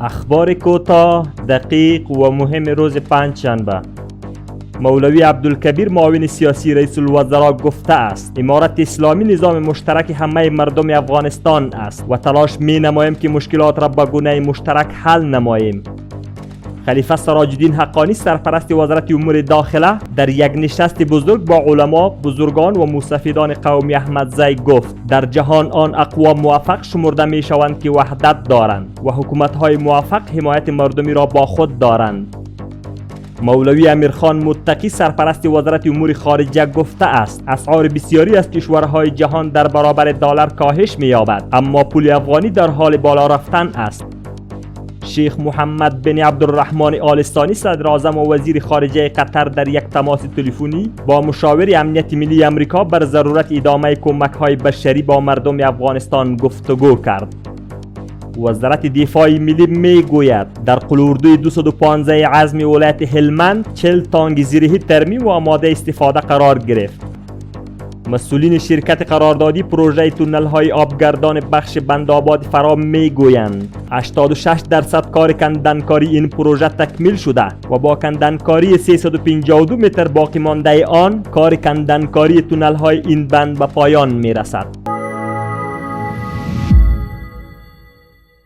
اخبار کوتاه، دقیق و مهم روز پنجشنبه. مولوی عبدالکبیر معاون سیاسی رئیس الوزراء گفته است امارت اسلامی نظام مشترک همه مردم افغانستان است و تلاش می نماییم که مشکلات را به گونه مشترک حل نماییم. خلیفه سراج الدین حقانی سرپرست وزارت امور داخله در یک نشست بزرگ با علما، بزرگان و مستفیدان قوم احمدزی گفت در جهان آن اقوام موفق شمرده می شوند که وحدت دارند و حکومت های موفق حمایت مردمی را با خود دارند. مولوی امیرخان متقی سرپرست وزارت امور خارجه گفته است اسعار بسیاری از کشورهای جهان در برابر دلار کاهش می‌یابد، اما پول افغانی در حال بالا رفتن است. شیخ محمد بن عبدالرحمن آل ثانی صدر اعظم و وزیر خارجه قطر در یک تماس تلفنی با مشاور امنیت ملی امریکا بر ضرورت ادامه کمک‌های بشری با مردم افغانستان گفتگو کرد. وزارت دفاع ملی میگوید در قلوردوی 215 عزم ولایت هلمند 40 تانک زیرهی ترمیم و آماده استفاده قرار گرفت. مسئولین شرکت قراردادی پروژه تونل های آبگردان بخش بندآباد فرا میگویند 86% کار کندنکاری این پروژه تکمیل شده و با کندنکاری 352 متر باقی مانده آن کار کندنکاری تونل های این بند به پایان میرسد.